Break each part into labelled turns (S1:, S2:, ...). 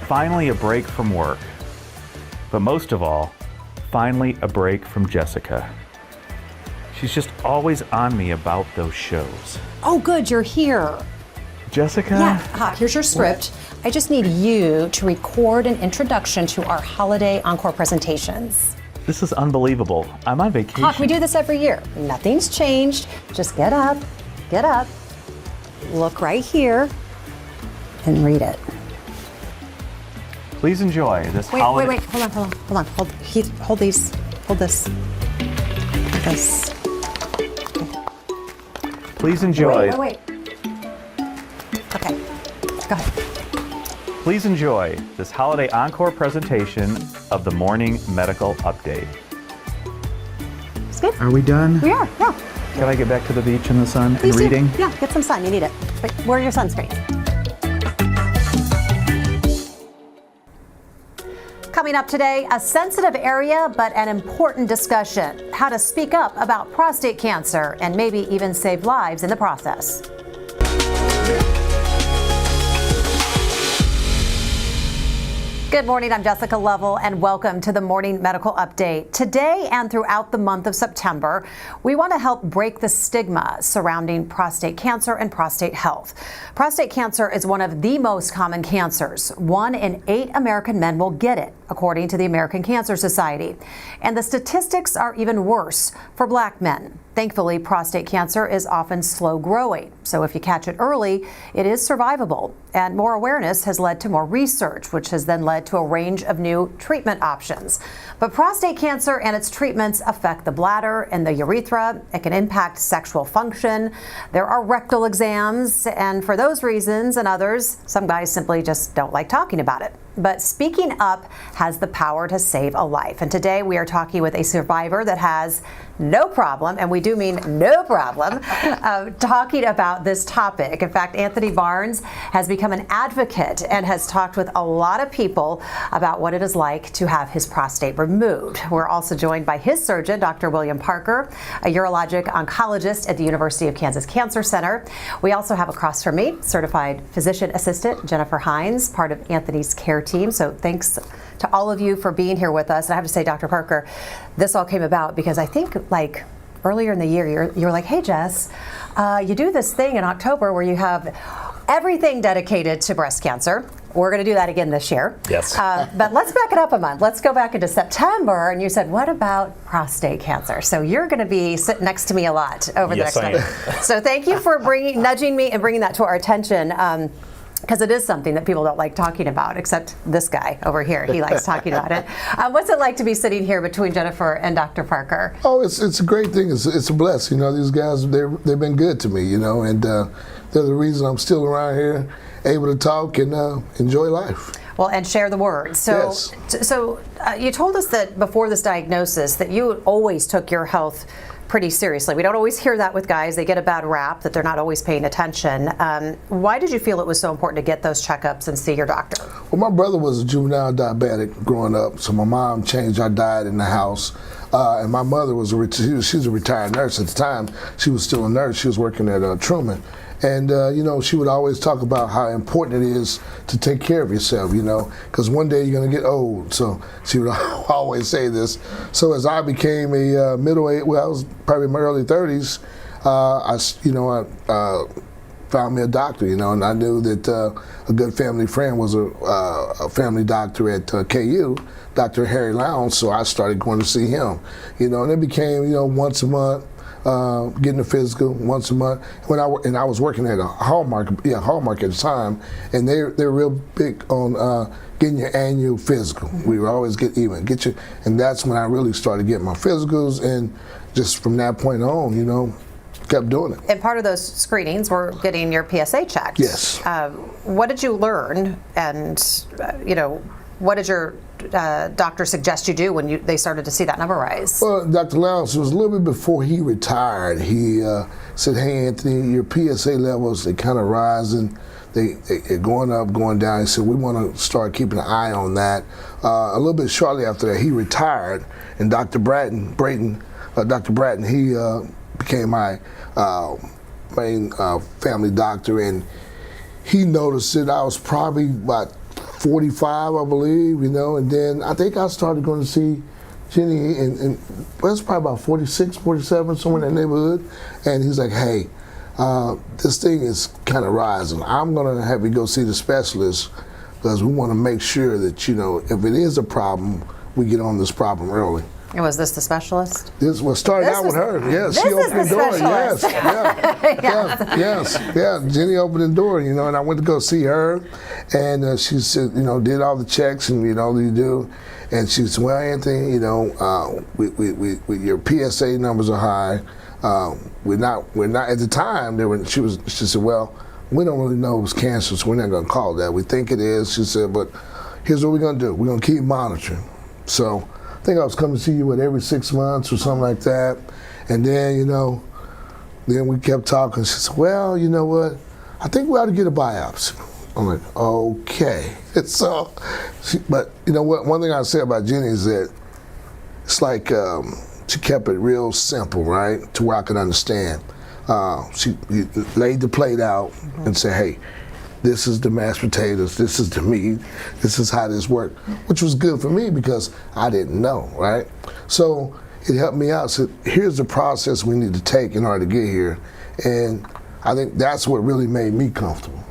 S1: finally a break from work. But most of all, finally a break from Jessica. She's just always on me about those shows.
S2: Oh, good, you're here.
S1: Jessica?
S2: Yeah, here's your script. I just need you to record an introduction to our holiday Encore presentations.
S1: This is unbelievable. I'm on vacation.
S2: Hawk, we do this every year. Nothing's changed. Just get up, look right here, and read it.
S1: Please enjoy this holiday.
S2: Wait, hold on. Hold these. Hold this. This.
S1: Please enjoy.
S2: Wait. Okay, go ahead.
S1: Please enjoy this holiday encore presentation of the Morning Medical Update.
S2: It's good.
S1: Are we done?
S2: We are, yeah.
S1: Can I get back to the beach in the sun and
S2: Please do.
S1: reading?
S2: Yeah, get some sun, you need it. Wait, wear your sunscreen. Coming up today, a sensitive area, but an important discussion. How to speak up about prostate cancer and maybe even save lives in the process. Good morning, I'm Jessica Lovell, and welcome to the Morning Medical Update. Today and throughout the month of September, we want to help break the stigma surrounding prostate cancer and prostate health. Prostate cancer is one of the most common cancers. 1 in 8 American men will get it, according to the American Cancer Society. And the statistics are even worse for Black men. Thankfully, prostate cancer is often slow growing, so if you catch it early, it is survivable. And more awareness has led to more research, which has then led to a range of new treatment options. But prostate cancer and its treatments affect the bladder and the urethra. It can impact sexual function. There are rectal exams, and for those reasons and others, some guys simply just don't like talking about it. But speaking up has the power to save a life. And today we are talking with a survivor that has no problem, and we do mean no problem, talking about this topic. In fact, Anthony Barnes has become an advocate and has talked with a lot of people about what it is like to have his prostate removed. We're also joined by his surgeon, Dr. William Parker, a urologic oncologist at the University of Kansas Cancer Center. We also have across from me, certified physician assistant Jennifer Hines, part of Anthony's care team. So thanks to all of you for being here with us. And I have to say, Dr. Parker, this all came about because I think like earlier in the year, you're like, hey, Jess, you do this thing in October where you have everything dedicated to breast cancer. We're going to do that again this year.
S3: Yes.
S2: But let's back it up a month. Let's go back into September. And you said, what about prostate cancer? So you're going to be sitting next to me a lot over the next month. So thank you for nudging me and bringing that to our attention. Because it is something that people don't like talking about, except this guy over here. He likes talking about it. What's it like to be sitting here between Jennifer and Dr. Parker?
S4: Oh, it's a great thing. It's a blessing. You know, these guys, they've been good to me, you know, and they're the reason I'm still around here, able to talk and enjoy life.
S2: Well, and share the word. So,
S4: yes.
S2: So you told us that before this diagnosis that you always took your health pretty seriously. We don't always hear that with guys. They get a bad rap that they're not always paying attention. Why did you feel it was so important to get those checkups and see your doctor?
S4: Well, my brother was a juvenile diabetic growing up, so my mom changed our diet in the house. And my mother was she's a retired nurse at the time. She was still a nurse. She was working at Truman. And, you know, she would always talk about how important it is to take care of yourself, you know, because one day you're going to get old. So she would always say this. So as I became a middle-aged, well, I was probably in my early 30s, I found me a doctor, you know, and I knew that a good family friend was a family doctor at KU, Dr. Harry Lowndes, so I started going to see him, you know, and it became, you know, once a month. Getting a physical once a month. And I was working at a Hallmark at the time, and they're real big on getting your annual physical. We would always get you, and that's when I really started getting my physicals, and just from that point on, you know, kept doing it.
S2: And part of those screenings were getting your PSA checked.
S4: Yes.
S2: What did you learn, and you know, what did your doctor suggest you do when they started to see that number rise?
S4: Well, Dr. Lowndes, it was a little bit before he retired. He said, hey, Anthony, your PSA levels, they kind of rising. They're going up, going down. He said, we want to start keeping an eye on that. A little bit shortly after that, he retired, and Dr. Bratton, he became my main family doctor, and he noticed that I was probably about 45, I believe, and then I think I started going to see Jenny, and well, it's probably about 46, 47, somewhere in that neighborhood, and he's like, hey, this thing is kind of rising. I'm going to have you go see the specialist because we want to make sure that, if it is a problem, we get on this problem early.
S2: And was this the specialist?
S4: This was started out with her. Yes, she opened the door. Yes, yeah. Jenny opened the door, and I went to go see her, and she said, did all the checks, and you do, and she said, well, Anthony, your PSA numbers are high. We're not at the time. She said, well, we don't really know it was cancer, so we're not going to call it that. We think it is. She said, but here's what we're going to do. We're going to keep monitoring. So I think I was coming to see you every 6 months or something like that. And then, then we kept talking. She said, well, you know what? I think we ought to get a biopsy. I'm like, okay. So, but you know what? One thing I say about Jenny is that it's like she kept it real simple, right? To where I could understand. She laid the plate out and said, hey, this is the mashed potatoes, this is the meat, this is how this worked, which was good for me because I didn't know, right? So it helped me out. So here's the process we need to take in order to get here. And I think that's what really made me comfortable.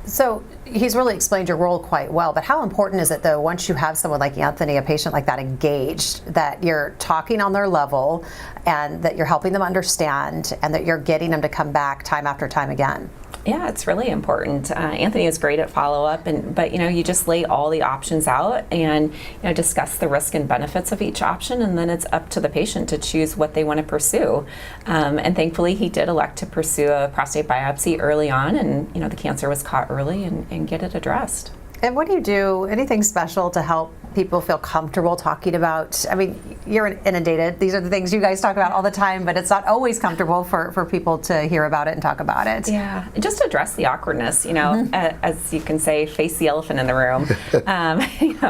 S2: So he's really explained your role quite well, but how important is it though, once you have someone like Anthony, a patient like that engaged, that you're talking on their level and that you're helping them understand and that you're getting them to come back time after time again?
S3: Yeah, it's really important. Anthony is great at follow-up, but you just lay all the options out and discuss the risk and benefits of each option, and then it's up to the patient to choose what they want to pursue. And thankfully, he did elect to pursue a prostate biopsy early on, and the cancer was caught early and get it addressed.
S2: And what do you do, anything special to help people feel comfortable talking about, I mean, you're inundated. These are the things you guys talk about all the time, but it's not always comfortable for people to hear about it and talk about it.
S3: Yeah, just address the awkwardness, as you can say, face the elephant in the room.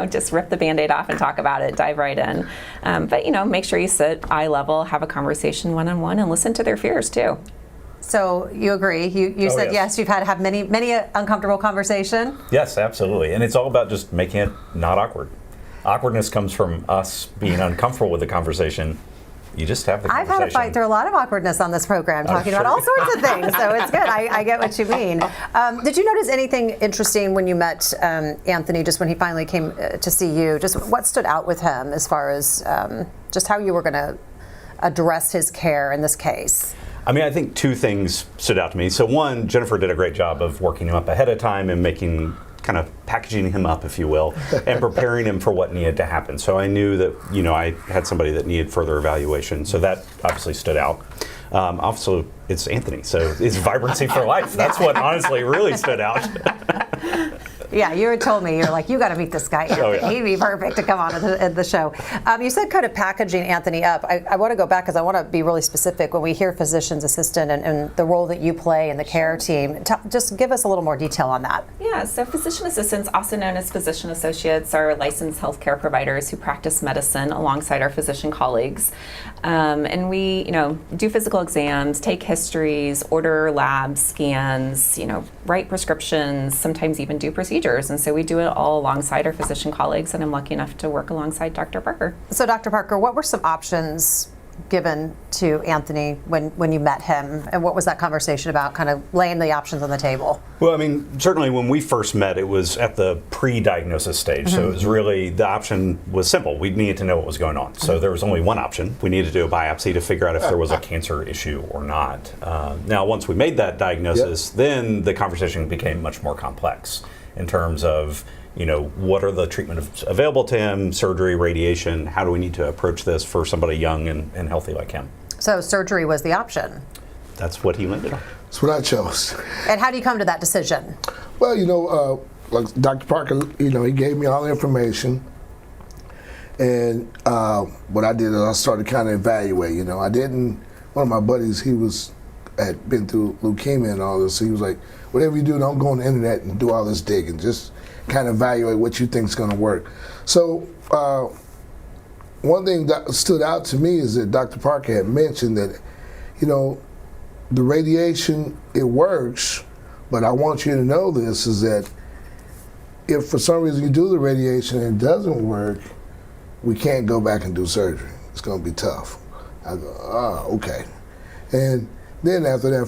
S3: Just rip the Band-Aid off and talk about it, dive right in. But make sure you sit eye level, have a conversation one-on-one, and listen to their fears too.
S2: So you agree? You said yes. You've had to have many uncomfortable conversation.
S5: Yes, absolutely, and it's all about just making it not awkward. Awkwardness comes from us being uncomfortable with the conversation. You just have the conversation.
S2: I've had to fight through a lot of awkwardness on this program, talking about all sorts of things. So it's good. I get what you mean. Did you notice anything interesting when you met Anthony? Just when he finally came to see you, just what stood out with him as far as just how you were going to address his care in this case?
S5: I mean, I think two things stood out to me. So one, Jennifer did a great job of working him up ahead of time and kind of packaging him up, if you will, and preparing him for what needed to happen. So I knew that, I had somebody that needed further evaluation. So that obviously stood out. Also, it's Anthony, so it's vibrancy for life. That's what honestly really stood out.
S2: Yeah, you had told me, you're like, you got to meet this guy, Anthony.
S5: Oh, yeah.
S2: He'd be perfect to come on to the show. You said kind of packaging Anthony up. I want to go back because I want to be really specific. When we hear physician's assistant and the role that you play in the care team, just give us a little more detail on that.
S3: Yeah, so physician assistants, also known as physician associates, are licensed healthcare providers who practice medicine alongside our physician colleagues. And we, do physical exams, take histories, order labs, scans, write prescriptions, sometimes even do procedures. And so we do it all alongside our physician colleagues, and I'm lucky enough to work alongside Dr. Parker.
S2: So Dr. Parker, what were some options given to Anthony when you met him, and what was that conversation about, kind of laying the options on the table?
S5: Well, I mean, certainly when we first met, it was at the pre-diagnosis stage. So it was really, the option was simple. We needed to know what was going on. So there was only one option. We needed to do a biopsy to figure out if there was a cancer issue or not. Now, once we made that diagnosis, then the conversation became much more complex in terms of, what are the treatments available to him, surgery, radiation, how do we need to approach this for somebody young and healthy like him?
S2: So surgery was the option.
S5: That's what he landed on.
S4: That's what I chose.
S2: And how do you come to that decision?
S4: Well, like Dr. Parker, he gave me all the information. And what I did is I started kind of evaluate, one of my buddies, had been through leukemia and all this, so he was like, whatever you do, don't go on the internet and do all this digging. Just kind of evaluate what you think is going to work. So one thing that stood out to me is that Dr. Parker had mentioned that, the radiation, it works, but I want you to know this, is that if for some reason you do the radiation and it doesn't work, we can't go back and do surgery. It's going to be tough. I go, oh, okay. And then after that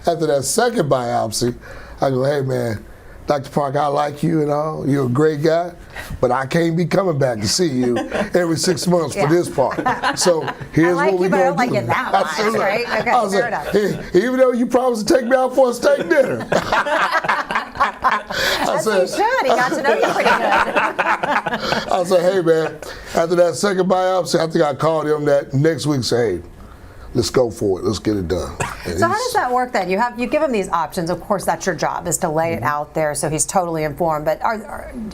S4: after that second biopsy, I go, hey man, Dr. Park, I like you and all. You're a great guy, but I can't be coming back to see you every 6 months for this part. So here's what we're going to do.
S2: I like it that much, right? Okay,
S4: I was
S2: fair
S4: like,
S2: enough.
S4: hey, even though you promised to take me out for a steak dinner.
S2: As he should. He got to know you pretty good.
S4: I said, hey man, after that second biopsy, I think I called him that next week and said, hey, let's go for it. Let's get it done. And
S2: So how does that work then? You give him these options. Of course, that's your job, is to lay it out there so he's totally informed. But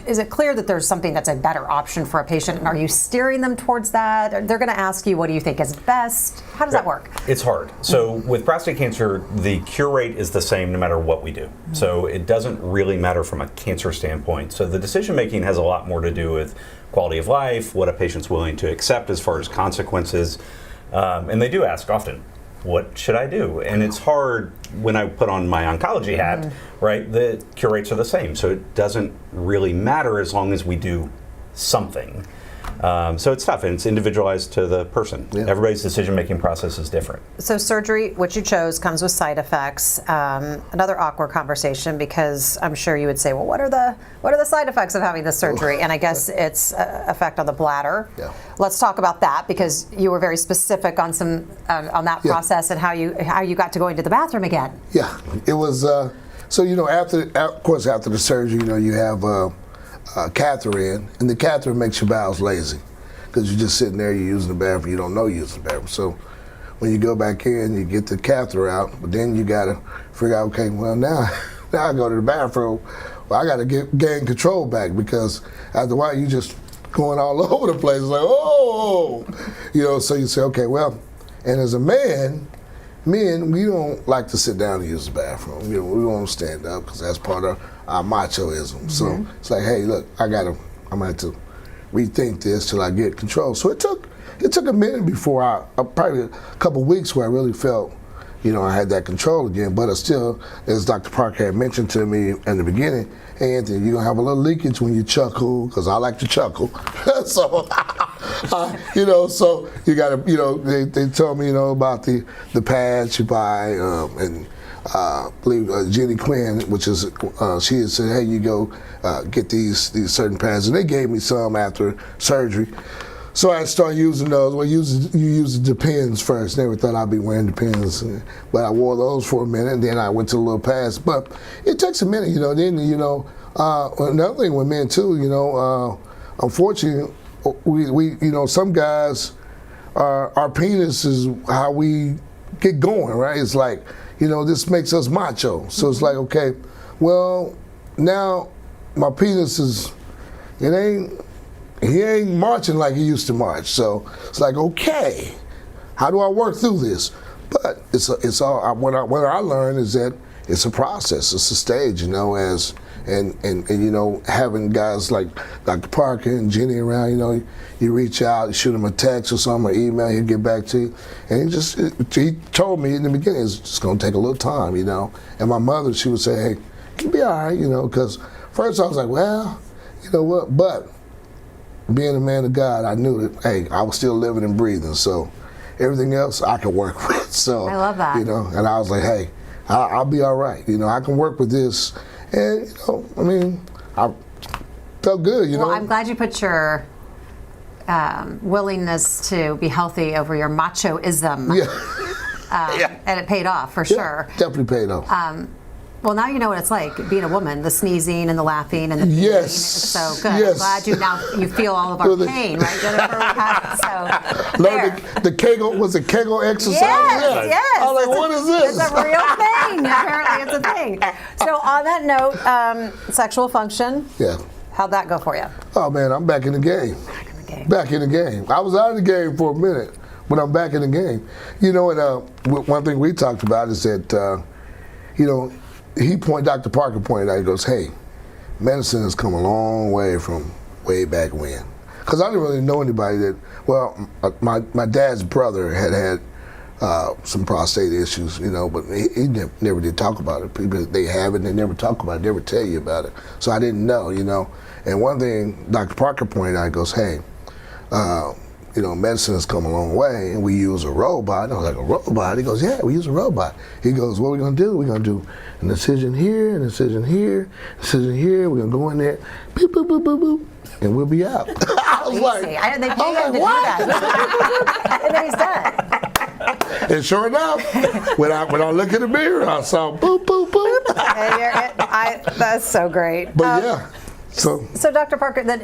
S2: is it clear that there's something that's a better option for a patient? And are you steering them towards that? They're going to ask you, what do you think is best? How does that work?
S5: It's hard. So with prostate cancer, the cure rate is the same no matter what we do. So it doesn't really matter from a cancer standpoint. So the decision making has a lot more to do with quality of life, what a patient's willing to accept as far as consequences. And they do ask often, what should I do? And it's hard when I put on my oncology hat, right? The cure rates are the same. So it doesn't really matter as long as we do something. So it's tough, and it's individualized to the person.
S4: Yeah.
S5: Everybody's decision-making process is different.
S2: So surgery, which you chose, comes with side effects. Another awkward conversation, because I'm sure you would say, well, what are the side effects of having this surgery? And I guess it's effect on the bladder.
S4: Yeah.
S2: Let's talk about that, because you were very specific on some on that process and how you got to go into the bathroom again.
S4: Yeah, it was. So after the surgery, you have a catheter in, and the catheter makes your bowels lazy because you're just sitting there, you're using the bathroom, you don't know you're using the bathroom. So when you go back in, you get the catheter out, but then you got to figure out, okay, well now I go to the bathroom, well I got to gain control back, because after a while you just going all over the place, like so you say, okay, well, and as a men, we don't like to sit down and use the bathroom. We want to stand up because that's part of our machoism. So it's like, hey, look, I'm gonna have to rethink this till I get control. So it took a minute before probably a couple weeks where I really felt, I had that control again. But it's still, as Dr. Parker had mentioned to me in the beginning, hey Anthony, you're gonna have a little leakage when you chuckle, because I like to chuckle. So so you gotta, they told me, about the pads you buy, and I believe Jenny Quinn, which is, she had said, hey, you go get these certain pads, and they gave me some after surgery. So I started using those. Well, you use the Depends first. Never thought I'd be wearing Depends, but I wore those for a minute, and then I went to the little pads. But it takes a minute, Then another thing with men too, unfortunately, we some guys, our penis is how we get going, right? It's like, this makes us macho. So it's like, okay, well, now my penis he ain't marching like he used to march. So it's like, okay, how do I work through this? But it's all, what I learned is that it's a process, it's a stage, and having guys like Dr. Parker and Jenny around, you reach out, you shoot him a text or something, or email, he'll get back to you. And he told me in the beginning, it's just gonna take a little time, And my mother, she would say, hey, you'll be all right, because first I was like, well, you know what, but being a man of God, I knew that, hey, I was still living and breathing, so everything else I could work with. So
S2: I love that.
S4: And I was like, hey, I'll be all right. I can work with this. And, I felt good,
S2: Well, I'm glad you put your willingness to be healthy over your machoism.
S4: Yeah.
S2: And it paid off, for sure.
S4: Definitely paid off.
S2: Well, now you know what it's like being a woman, the sneezing and the laughing and the pain.
S4: Yes.
S2: So good.
S4: Yes.
S2: I'm glad you feel all of our pain, right, Jennifer?
S4: The Kegel, was it Kegel exercise?
S2: Yes.
S4: I was like, what is this?
S2: It's a real thing. Apparently it's a thing. So on that note, sexual function.
S4: Yeah.
S2: How'd that go for you?
S4: Oh man, I'm back in the game. Back in the game. I was out of the game for a minute, but I'm back in the game. And one thing we talked about is that, Dr. Parker pointed out, he goes, hey, medicine has come a long way from way back when. Because I didn't really know anybody that, well, my dad's brother had some prostate issues, but he never did talk about it. People, they have it and they never talk about it, never tell you about it. So I didn't know, And one thing Dr. Parker pointed out, he goes, hey, medicine has come a long way and we use a robot. And I was like, a robot? He goes, yeah, we use a robot. He goes, what are we going to do? We're going to do an incision here, an incision here, incision here. We're going to go in there, boop, boop, boop, boop, boop, and we'll be out. I was like,
S2: they pay him to do that. And then he's done.
S4: And sure enough, when I look in the mirror, I saw boop, boop, boop.
S2: That's so great.
S4: But yeah. So
S2: Dr. Parker, then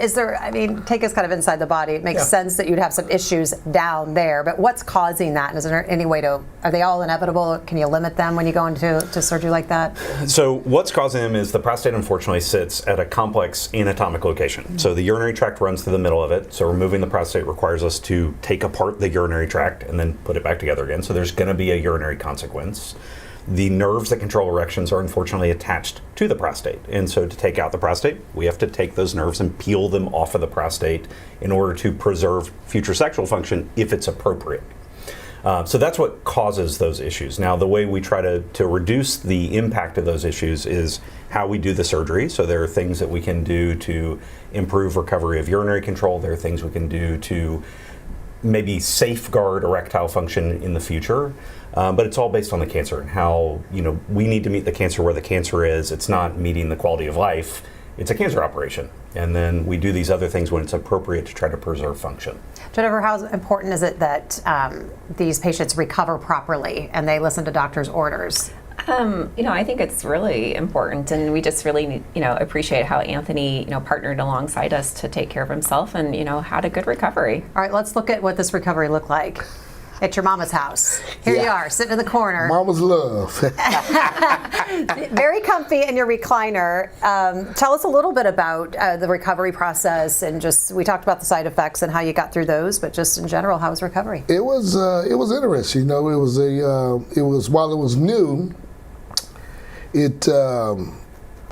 S2: take us kind of inside the body. It makes sense that you'd have some issues down there, but what's causing that? And is there any way are they all inevitable? Can you limit them when you go into surgery like that?
S5: So what's causing them is the prostate unfortunately sits at a complex anatomic location. So the urinary tract runs through the middle of it. So removing the prostate requires us to take apart the urinary tract and then put it back together again. So there's going to be a urinary consequence. The nerves that control erections are unfortunately attached to the prostate. And so to take out the prostate, we have to take those nerves and peel them off of the prostate in order to preserve future sexual function if it's appropriate. So that's what causes those issues. Now, the way we try to reduce the impact of those issues is how we do the surgery. So there are things that we can do to improve recovery of urinary control. There are things we can do to maybe safeguard erectile function in the future. But it's all based on the cancer and how, we need to meet the cancer where the cancer is. It's not meeting the quality of life. It's a cancer operation. And then we do these other things when it's appropriate to try to preserve function.
S2: Jennifer, how important is it that these patients recover properly and they listen to doctors' orders?
S3: I think it's really important, and we just really, appreciate how Anthony, partnered alongside us to take care of himself and, had a good recovery.
S2: All right, let's look at what this recovery looked like at your mama's house. Here you are, sitting in the corner.
S4: Mama's love.
S2: Very comfy in your recliner. Tell us a little bit about the recovery process, and we talked about the side effects and how you got through those, but just in general, how was recovery?
S4: It was interesting. It was while it was new, it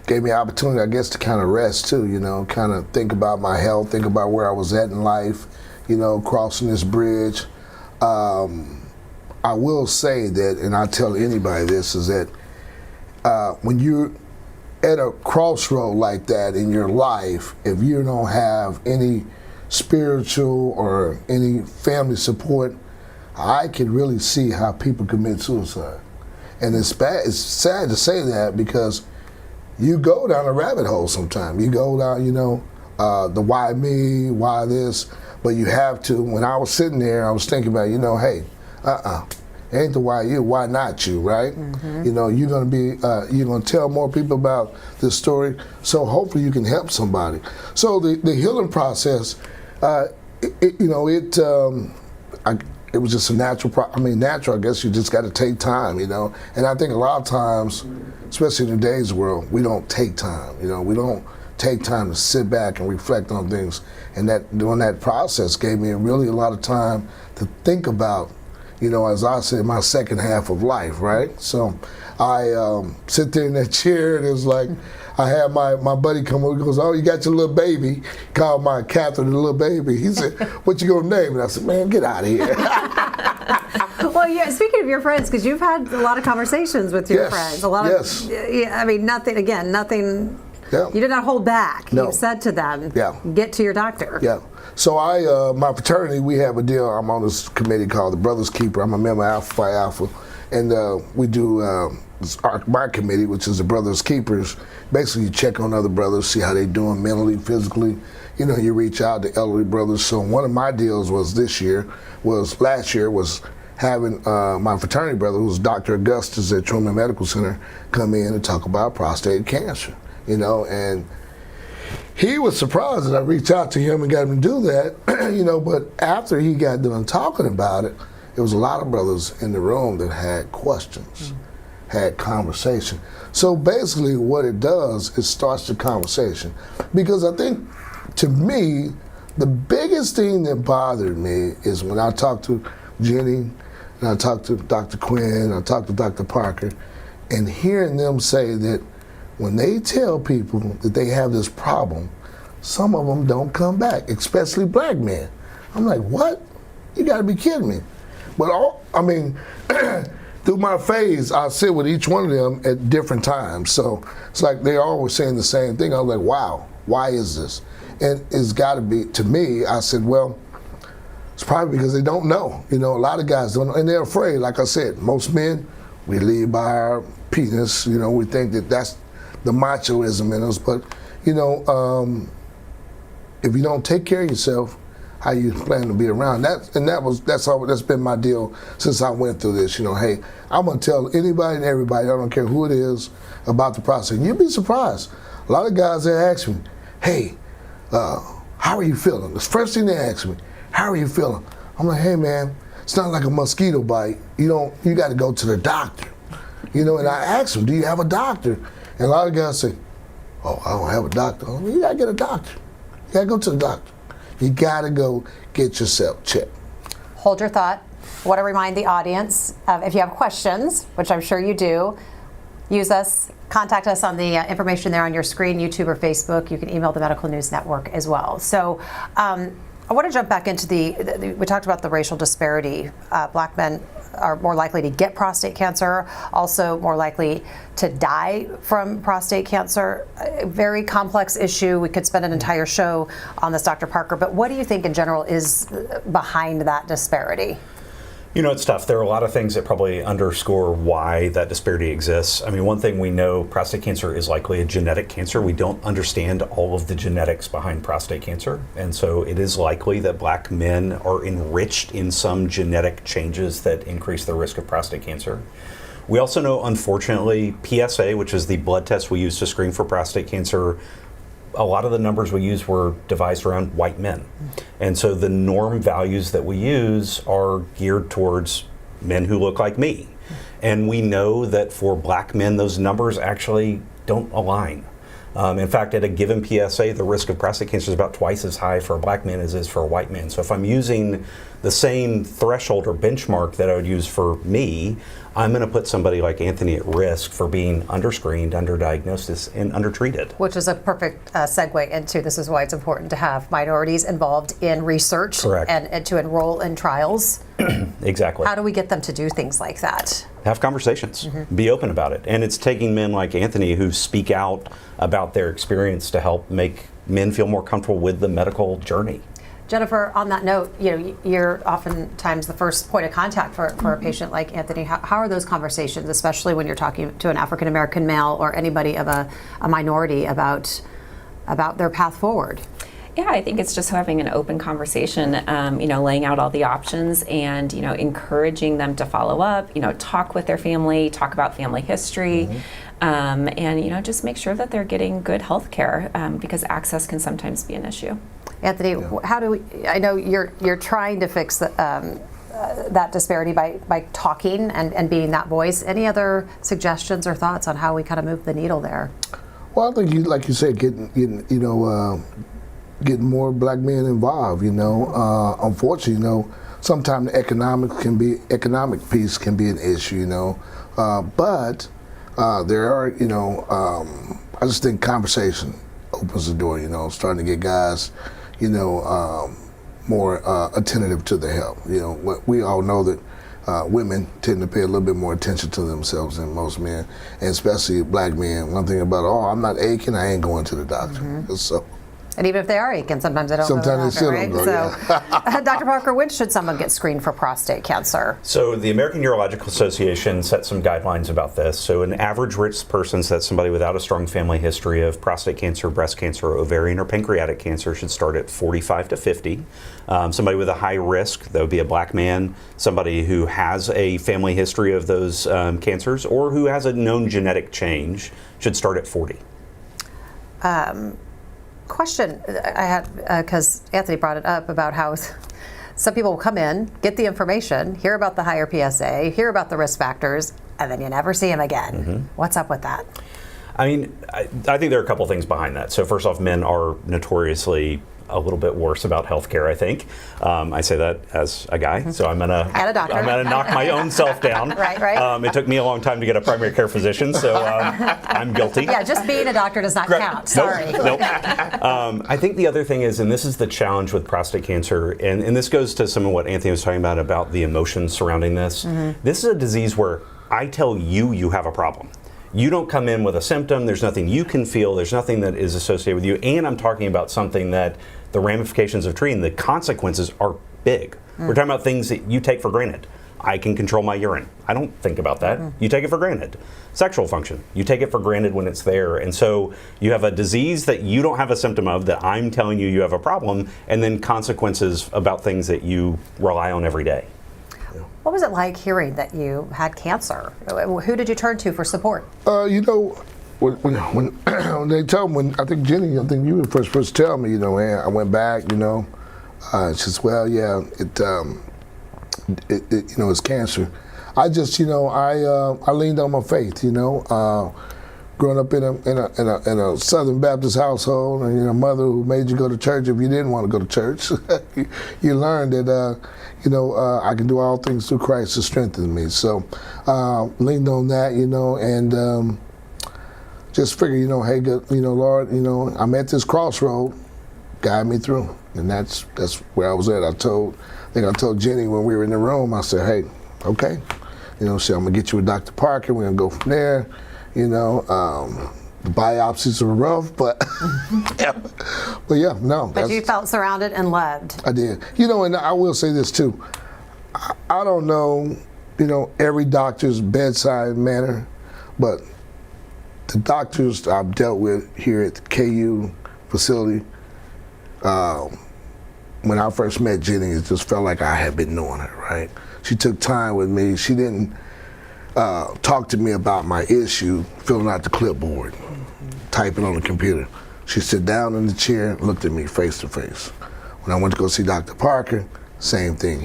S4: gave me an opportunity, I guess, to kind of rest too, kind of think about my health, think about where I was at in life, crossing this bridge. I will say that, and I tell anybody this, is that when you're at a crossroad like that in your life, if you don't have any spiritual or any family support, I can really see how people commit suicide. And it's sad to say that, because you go down a rabbit hole sometimes. You go down, the why me, why this, but you have to. When I was sitting there, I was thinking about, hey, it ain't the why you, why not you, right? Mm-hmm. You're gonna tell more people about this story, so hopefully you can help somebody. So the healing process, it was just a natural, natural, I guess you just got to take time, And I think a lot of times, especially in today's world, we don't take time, We don't take time to sit back and reflect on things. And doing that process gave me really a lot of time to think about, as I said, my second half of life, right? So I sit there in that chair, and it's like, I had my buddy come over. He goes, "Oh, you got your little baby." He called my Catherine the little baby. He said, "What you gonna name it?" I said, "Man, get out of here."
S2: Well, yeah. Speaking of your friends, because you've had a lot of conversations with your friends, a lot of, nothing.
S4: Yeah.
S2: You did not hold back.
S4: No.
S2: You said to them, "Get to your doctor."
S4: Yeah. So my fraternity, we have a deal. I'm on this committee called the Brothers Keeper. I'm a member of Alpha Phi Alpha, and we do my committee, which is the Brothers Keepers. Basically, you check on other brothers, see how they doing mentally, physically. You reach out to elderly brothers. So one of my deals last year was having my fraternity brother, who's Dr. Augustus at Truman Medical Center, come in and talk about prostate cancer. And he was surprised that I reached out to him and got him to do that, but after he got done talking about it, there was a lot of brothers in the room that had questions, had conversation. So basically what it does, it starts the conversation. Because I think, to me, the biggest thing that bothered me is when I talked to Jenny, and I talked to Dr. Quinn, I talked to Dr. Parker, and hearing them say that when they tell people that they have this problem, some of them don't come back, especially black men. I'm like, what? You gotta be kidding me. But through my phase, I sit with each one of them at different times. So it's like they're always saying the same thing. I was like, wow, why is this? And it's got to be, to me, I said, well, it's probably because they don't know. A lot of guys don't know, and they're afraid. Like I said, most men, we lead by our penis. We think that that's the machoism in us. But, if you don't take care of yourself, how you plan to be around that's been my deal since I went through this. Hey, I'm gonna tell anybody and everybody, I don't care who it is, about the prostate. And you'd be surprised. A lot of guys that ask me, hey, how are you feeling? The first thing they ask me, how are you feeling? I'm like, hey man, it's not like a mosquito bite. You got to go to the doctor. And I ask them, do you have a doctor? And a lot of guys say, oh, I don't have a doctor. You got to get a doctor. You got to go to the doctor. You got to go get yourself checked.
S2: Hold your thought. I want to remind the audience, if you have questions, which I'm sure you do, use us. Contact us on the information there on your screen, YouTube or Facebook. You can email the Medical News Network as well. So I want to jump back into we talked about the racial disparity. Black men are more likely to get prostate cancer, also more likely to die from prostate cancer. A very complex issue. We could spend an entire show on this, Dr. Parker, but what do you think in general is behind that disparity?
S5: It's tough. There are a lot of things that probably underscore why that disparity exists. One thing we know, prostate cancer is likely a genetic cancer. We don't understand all of the genetics behind prostate cancer. And so it is likely that black men are enriched in some genetic changes that increase the risk of prostate cancer. We also know, unfortunately, PSA, which is the blood test we use to screen for prostate cancer, a lot of the numbers we use were devised around white men. And so the norm values that we use are geared towards men who look like me. And we know that for black men, those numbers actually don't align. In fact, at a given PSA, the risk of prostate cancer is about twice as high for a black man as is for a white man. So if I'm using the same threshold or benchmark that I would use for me, I'm going to put somebody like Anthony at risk for being underscreened, underdiagnosed, and undertreated.
S2: Which is a perfect segue into, this is why it's important to have minorities involved in research.
S5: Correct.
S2: And to enroll in trials.
S5: Exactly.
S2: How do we get them to do things like that?
S5: Have conversations, be open about it. And it's taking men like Anthony who speak out about their experience to help make men feel more comfortable with the medical journey.
S2: Jennifer, on that note, you're oftentimes the first point of contact for a patient like Anthony. How are those conversations, especially when you're talking to an African American male or anybody of a minority about their path forward?
S3: Yeah, I think it's just having an open conversation, laying out all the options and, encouraging them to follow up, talk with their family, talk about family history, and, just make sure that they're getting good health care because access can sometimes be an issue.
S2: Anthony, how do we, I know you're trying to fix that disparity by talking and being that voice. Any other suggestions or thoughts on how we kind of move the needle there?
S4: Well, I think like you said, getting more black men involved. Unfortunately, sometimes the economic piece can be an issue. But there are, I just think conversation opens the door. Starting to get guys, more attentive to their health. We all know that women tend to pay a little bit more attention to themselves than most men, and especially black men. One thing about, I'm not aching, I ain't going to the doctor. So.
S2: And even if they are aching, sometimes they don't go to the doctor, right?
S4: Don't go,
S2: So, Dr. Parker, when should someone get screened for prostate cancer?
S5: So the American Urological Association set some guidelines about this. So an average risk person, so that's somebody without a strong family history of prostate cancer, breast cancer, ovarian or pancreatic cancer, should start at 45 to 50. Somebody with a high risk, that would be a black man, somebody who has a family history of those cancers or who has a known genetic change, should start at 40.
S2: Question I had, because Anthony brought it up about how some people will come in, get the information, hear about the higher PSA, hear about the risk factors, and then you never see them again. What's up with that?
S5: I think there are a couple things behind that. So first off, men are notoriously a little bit worse about healthcare, I think. I say that as a guy, so I'm gonna knock my own self down.
S2: Right.
S5: It took me a long time to get a primary care physician, so I'm guilty.
S2: Yeah, just being a doctor does not count. Sorry.
S5: Nope. I think the other thing is, and this is the challenge with prostate cancer, and this goes to some of what Anthony was talking about the emotions surrounding this. This is a disease where I tell you you have a problem. You don't come in with a symptom, there's nothing you can feel, there's nothing that is associated with you, and I'm talking about something that the ramifications of treating, the consequences are big. We're talking about things that you take for granted. I can control my urine. I don't think about that. You take it for granted. Sexual function, you take it for granted when it's there. And so you have a disease that you don't have a symptom of, that I'm telling you you have a problem, and then consequences about things that you rely on every day.
S2: What was it like hearing that you had cancer? Who did you turn to for support?
S4: When they told me, I think Jenny, I think you were the first person to tell me, man, I went back, she says, well, yeah, it's cancer. I just, I leaned on my faith, growing up in a Southern Baptist household, and a mother who made you go to church if you didn't want to go to church. You learned that, I can do all things through Christ to strengthen me. So leaned on that, and just figured, hey, Lord, I'm at this crossroad, guide me through. And that's where I was at. I think I told Jenny when we were in the room, I said, hey, okay. She said, I'm gonna get you with Dr. Parker, we're gonna go from there. The biopsies were rough, but no.
S2: But you felt surrounded and loved.
S4: I did. And I will say this too. I don't know, every doctor's bedside manner, but the doctors I've dealt with here at the KU facility, when I first met Jenny, it just felt like I had been knowing her, right? She took time with me. She didn't talk to me about my issue, filling out the clipboard, typing on the computer. She sat down in the chair and looked at me face to face. When I went to go see Dr. Parker, same thing.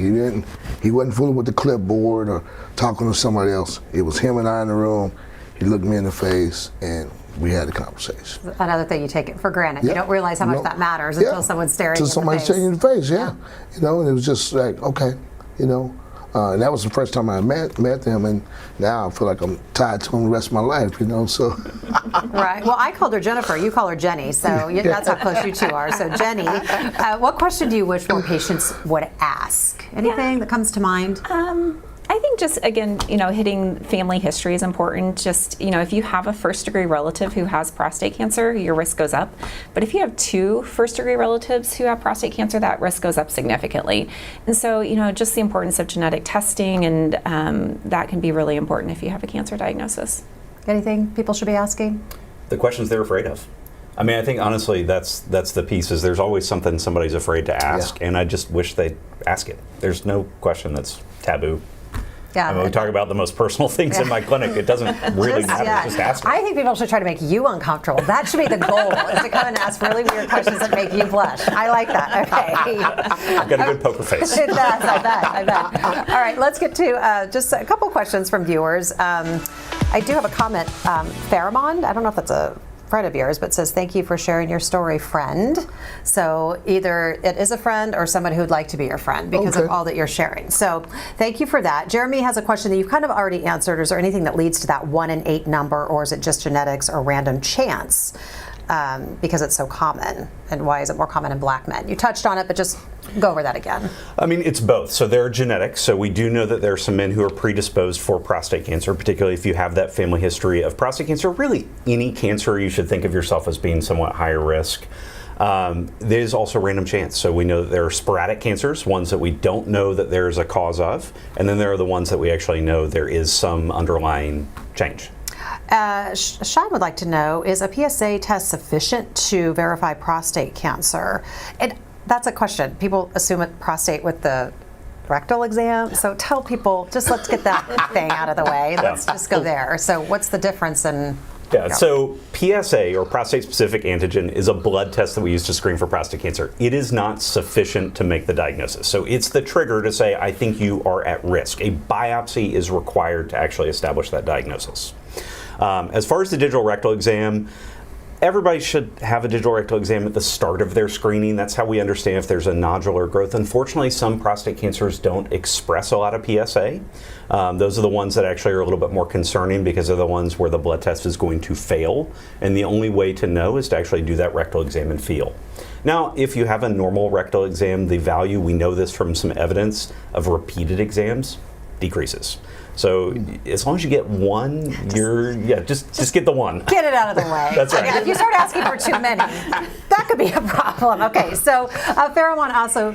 S4: He wasn't fooling with the clipboard or talking to somebody else. It was him and I in the room. He looked me in the face and we had a conversation.
S2: Another thing, you take it for granted. You don't realize how much that matters until someone's staring
S4: until somebody's staring you in the face, and it was just like, okay, and that was the first time I met them, and now I feel like I'm tied to them the rest of my life, so.
S2: Right, well, I called her Jennifer, you call her Jenny, so that's how close you two are. So Jenny, what question do you wish more patients would ask? Anything that comes to mind?
S3: I think just, again, hitting family history is important. Just, if you have a first-degree relative who has prostate cancer, your risk goes up. But if you have 2 first-degree relatives who have prostate cancer, that risk goes up significantly. And so, just the importance of genetic testing, and that can be really important if you have a cancer diagnosis.
S2: Anything people should be asking?
S5: The questions they're afraid of. I mean, I think honestly that's the piece, is there's always something somebody's afraid to ask, and I just wish they'd ask it. There's no question that's taboo.
S2: Yeah,
S5: I mean, we talk about the most personal things in my clinic. It doesn't really matter. Just ask it.
S2: I think people should try to make you uncomfortable. That should be the goal, is to come and ask really weird questions that make you blush. I like that. Okay.
S5: I've got a good poker face.
S2: It does, I bet. All right, let's get to just a couple questions from viewers. I do have a comment. Faramond, I don't know if that's a friend of yours, but says, thank you for sharing your story, friend. So either it is a friend or someone who would like to be your friend because of all that you're sharing. So thank you for that. Jeremy has a question that you've kind of already answered. Is there anything that leads to that 1 in 8 number, or is it just genetics or random chance? Because it's so common, and why is it more common in black men? You touched on it, but just go over that again. I
S5: mean, it's both. So there are genetics. So we do know that there are some men who are predisposed for prostate cancer, particularly if you have that family history of prostate cancer. Really, any cancer, you should think of yourself as being somewhat higher risk. There's also random chance. So we know that there are sporadic cancers, ones that we don't know that there's a cause of, and then there are the ones that we actually know there is some underlying change.
S2: Sean would like to know, is a PSA test sufficient to verify prostate cancer? And that's a question. People assume it prostate with the rectal exam. So tell people, just let's get that thing out of the way. Let's just go there. So what's the difference in...
S5: Yeah, so PSA, or prostate-specific antigen, is a blood test that we use to screen for prostate cancer. It is not sufficient to make the diagnosis. So it's the trigger to say, I think you are at risk. A biopsy is required to actually establish that diagnosis. As far as the digital rectal exam, Everybody should have a digital rectal exam at the start of their screening. That's how we understand if there's a nodular growth. Unfortunately, some prostate cancers don't express a lot of PSA. Those are the ones that actually are a little bit more concerning because they're the ones where the blood test is going to fail. And the only way to know is to actually do that rectal exam and feel. Now, if you have a normal rectal exam, the value, we know this from some evidence of repeated exams, decreases. So as long as you get one, just get the one.
S2: Get it out of the way.
S5: That's right.
S2: If you start asking for too many, that could be a problem. Okay, so Farahwan also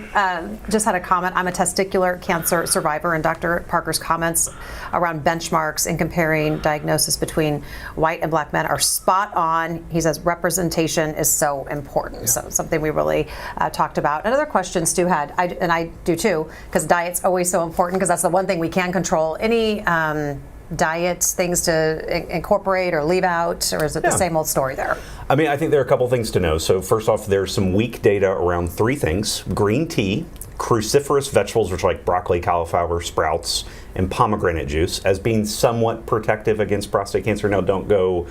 S2: just had a comment. I'm a testicular cancer survivor, and Dr. Parker's comments around benchmarks and comparing diagnosis between white and black men are spot on. He says representation is so important. So something we really talked about. Another question Stu had, and I do too, because diet's always so important because that's the one thing we can control. Any diet things to incorporate or leave out, or is it the same old story there?
S5: I mean, I think there are a couple things to know. So first off, there's some weak data around three things: green tea, cruciferous vegetables, which are like broccoli, cauliflower, sprouts, and pomegranate juice, as being somewhat protective against prostate cancer. Now, don't go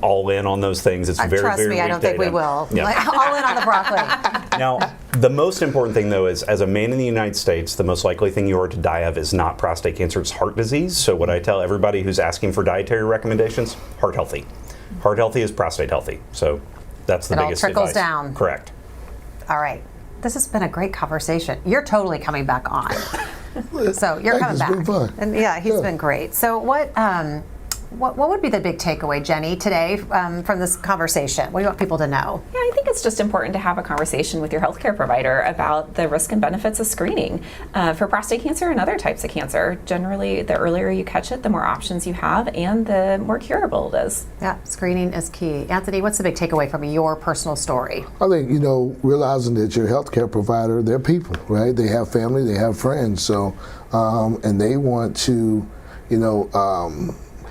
S5: all in on those things. It's very,
S2: trust
S5: very
S2: me,
S5: weak
S2: I don't
S5: data.
S2: think we will.
S5: Yeah.
S2: All in on the broccoli.
S5: Now, the most important thing, though, is as a man in the United States, the most likely thing you are to die of is not prostate cancer, it's heart disease. So what I tell everybody who's asking for dietary recommendations, heart healthy. Heart healthy is prostate healthy. So that's the biggest advice.
S2: It all trickles down.
S5: Correct.
S2: All right. This has been a great conversation. You're totally coming back on. So you're coming back.
S4: It's been fun.
S2: And he's been great. So what would be the big takeaway, Jenny, today from this conversation? What do you want people to know?
S3: Yeah, I think it's just important to have a conversation with your healthcare provider about the risk and benefits of screening for prostate cancer and other types of cancer. Generally, the earlier you catch it, the more options you have and the more curable it is.
S2: Yeah, screening is key. Anthony, what's the big takeaway from your personal story?
S4: I think, realizing that your healthcare provider, they're people, right? They have family, they have friends, so, and they want to,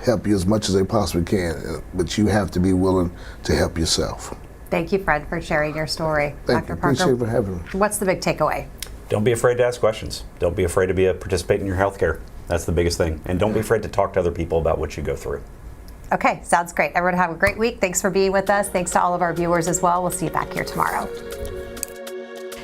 S4: help you as much as they possibly can, but you have to be willing to help yourself.
S2: Thank you, Fred, for sharing your story.
S4: Thank
S2: Dr.
S4: you.
S2: Parker,
S4: Appreciate you for having me.
S2: what's the big takeaway?
S5: Don't be afraid to ask questions. Don't be afraid to participate in your healthcare. That's the biggest thing. And don't be afraid to talk to other people about what you go through.
S2: Okay, sounds great. Everyone have a great week. Thanks for being with us. Thanks to all of our viewers as well. We'll see you back here tomorrow.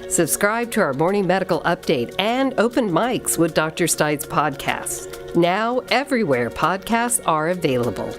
S6: Subscribe to our morning medical update and open mics with Dr. Stites podcasts. Now everywhere podcasts are available.